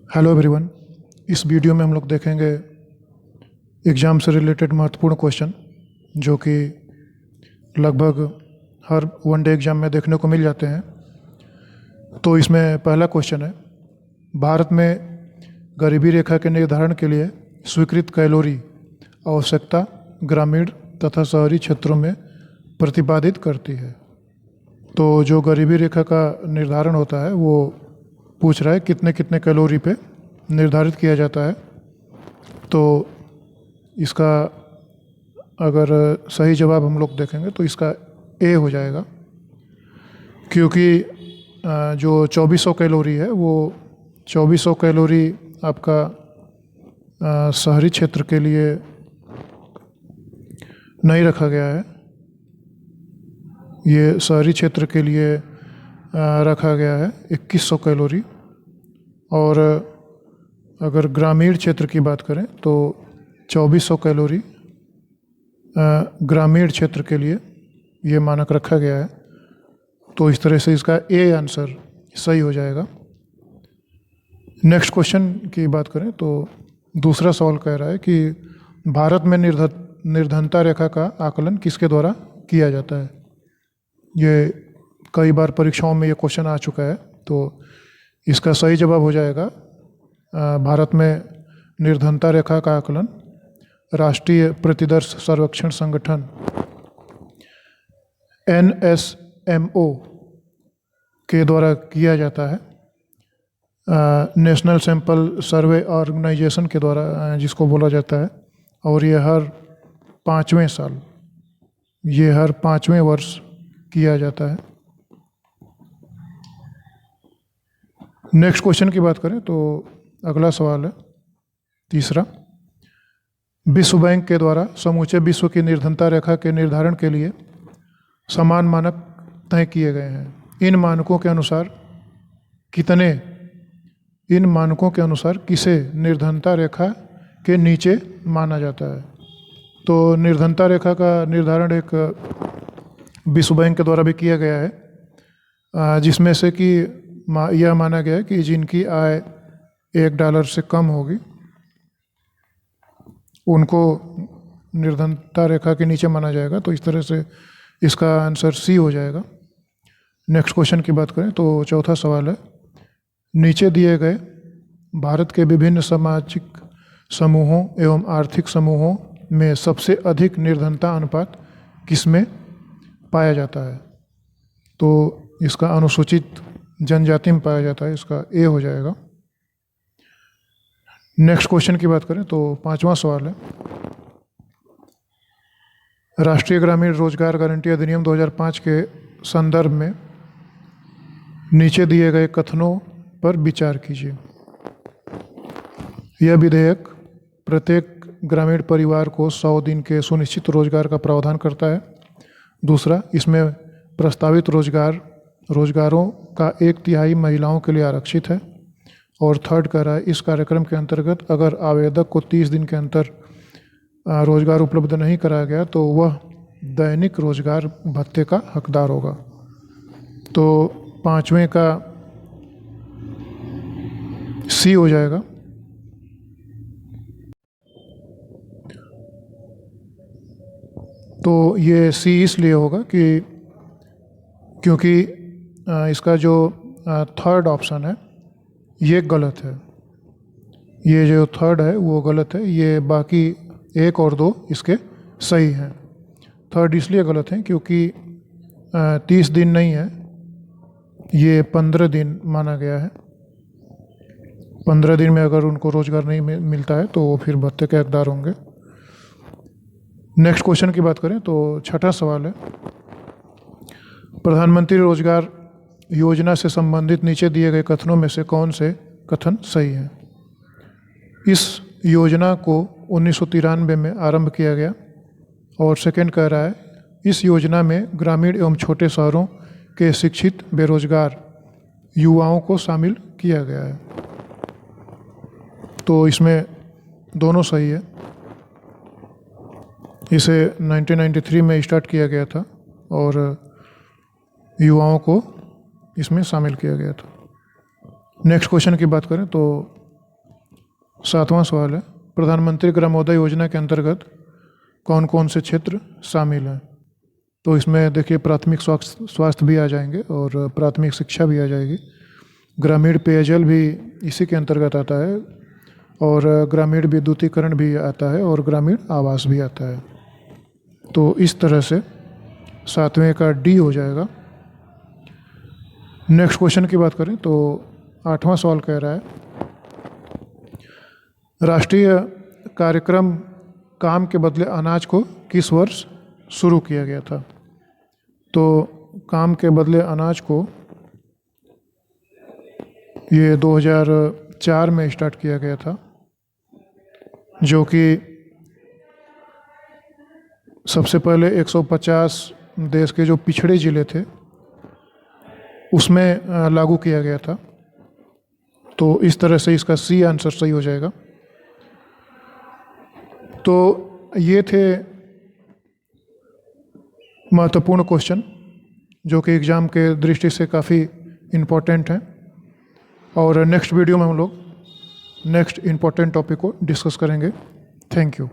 Hello everyone. इस video में हम लोग देखेंगे एग्ज़ाम से रिलेटेड महत्वपूर्ण क्वेश्चन जो कि लगभग हर वन डे एग्ज़ाम में देखने को मिल जाते हैं। तो इसमें पहला क्वेश्चन है, भारत में गरीबी रेखा के निर्धारण के लिए स्वीकृत कैलोरी आवश्यकता ग्रामीण तथा शहरी क्षेत्रों में प्रतिपादित करती है। तो जो गरीबी रेखा का निर्धारण होता है वो पूछ रहा है कितने कितने कैलोरी पे निर्धारित किया जाता है। तो इसका अगर सही जवाब हम लोग देखेंगे तो इसका ए हो जाएगा, क्योंकि जो 2400 कैलोरी है वो 2400 कैलोरी आपका शहरी क्षेत्र के लिए नहीं रखा गया है, ये शहरी क्षेत्र के लिए रखा गया है 2100 कैलोरी। और अगर ग्रामीण क्षेत्र की बात करें तो 2400 कैलोरी ग्रामीण क्षेत्र के लिए ये मानक रखा गया है। तो इस तरह से इसका ए आंसर सही हो जाएगा। नेक्स्ट क्वेश्चन की बात करें तो दूसरा सवाल कह रहा है कि भारत में निर्धनता रेखा का आकलन किसके द्वारा किया जाता है। ये कई बार परीक्षाओं में ये क्वेश्चन आ चुका है। तो इसका सही जवाब हो जाएगा, भारत में निर्धनता रेखा का आकलन राष्ट्रीय प्रतिदर्श सर्वेक्षण संगठन NSMO के द्वारा किया जाता है, नेशनल सैंपल सर्वे ऑर्गेनाइजेशन के द्वारा जिसको बोला जाता है। और ये हर 5वें साल, ये हर 5वें वर्ष किया जाता है। नेक्स्ट क्वेश्चन की बात करें तो अगला सवाल है तीसरा, विश्व बैंक के द्वारा समूचे विश्व की निर्धनता रेखा के निर्धारण के लिए समान मानक तय किए गए हैं। इन मानकों के अनुसार किसे निर्धनता रेखा के नीचे माना जाता है। तो निर्धनता रेखा का निर्धारण एक विश्व बैंक के द्वारा भी किया गया है, जिसमें से कि यह माना गया है कि जिनकी आय $1 से कम होगी उनको निर्धनता रेखा के नीचे माना जाएगा। तो इस तरह से इसका आंसर सी हो जाएगा। नेक्स्ट क्वेश्चन की बात करें तो चौथा सवाल है, नीचे दिए गए भारत के विभिन्न सामाजिक समूहों एवं आर्थिक समूहों में सबसे अधिक निर्धनता अनुपात किसमें पाया जाता है। तो इसका अनुसूचित जनजाति में पाया जाता है, इसका ए हो जाएगा। नेक्स्ट क्वेश्चन की बात करें तो पांचवा सवाल है, राष्ट्रीय ग्रामीण रोजगार गारंटी अधिनियम 2005 के संदर्भ में नीचे दिए गए कथनों पर विचार कीजिए। यह विधेयक प्रत्येक ग्रामीण परिवार को 100 दिन के सुनिश्चित रोजगार का प्रावधान करता है। दूसरा, इसमें प्रस्तावित रोजगारों का 1/3 महिलाओं के लिए आरक्षित है। और थर्ड कह रहा है, इस कार्यक्रम के अंतर्गत अगर आवेदक को 30 दिन के अंतर रोजगार उपलब्ध नहीं कराया गया तो वह दैनिक रोजगार भत्ते का हकदार होगा। तो पांचवें का सी हो जाएगा। तो ये सी इसलिए होगा कि क्योंकि इसका जो थर्ड ऑप्शन है ये गलत है, ये जो थर्ड है वो गलत है, ये बाकी 1 और 2 इसके सही हैं। थर्ड इसलिए गलत है क्योंकि 30 दिन नहीं है, ये 15 दिन माना गया है। 15 दिन में अगर उनको रोजगार नहीं मिलता है तो वो फिर भत्ते के हकदार होंगे। नेक्स्ट क्वेश्चन की बात करें तो छठा सवाल है, प्रधानमंत्री रोजगार योजना से संबंधित नीचे दिए गए कथनों में से कौन से कथन सही है। इस योजना को 1993 में आरंभ किया गया। और सेकंड कह रहा है, इस योजना में ग्रामीण एवं छोटे शहरों के शिक्षित बेरोजगार युवाओं को शामिल किया गया है। तो इसमें दोनों सही है। इसे 1993 में स्टार्ट किया गया था और युवाओं को इसमें शामिल किया गया था। नेक्स्ट क्वेश्चन की बात करें तो 7वां सवाल है, प्रधानमंत्री ग्रामोदय योजना के अंतर्गत कौन कौन से क्षेत्र शामिल हैं? तो इसमें देखिए प्राथमिक स्वास्थ्य भी आ जाएंगे और प्राथमिक शिक्षा भी आ जाएगी, ग्रामीण पेयजल भी इसी के अंतर्गत आता है, और ग्रामीण विद्युतीकरण भी आता है, और ग्रामीण आवास भी आता है। तो इस तरह से 7वें का डी हो जाएगा। नेक्स्ट क्वेश्चन की बात करें तो 8वां सवाल कह रहा है, राष्ट्रीय कार्यक्रम काम के बदले अनाज को किस वर्ष शुरू किया गया था? तो काम के बदले अनाज को ये 2004 में स्टार्ट किया गया था, जो कि सबसे पहले 150 देश के जो पिछड़े ज़िले थे उसमें लागू किया गया था। तो इस तरह से इसका सी आंसर सही हो जाएगा। तो ये थे महत्वपूर्ण क्वेश्चन जो कि एग्ज़ाम के दृष्टि से काफ़ी इम्पोर्टेंट हैं, और नेक्स्ट वीडियो में हम लोग नेक्स्ट इम्पोर्टेंट टॉपिक को डिस्कस करेंगे। Thank you.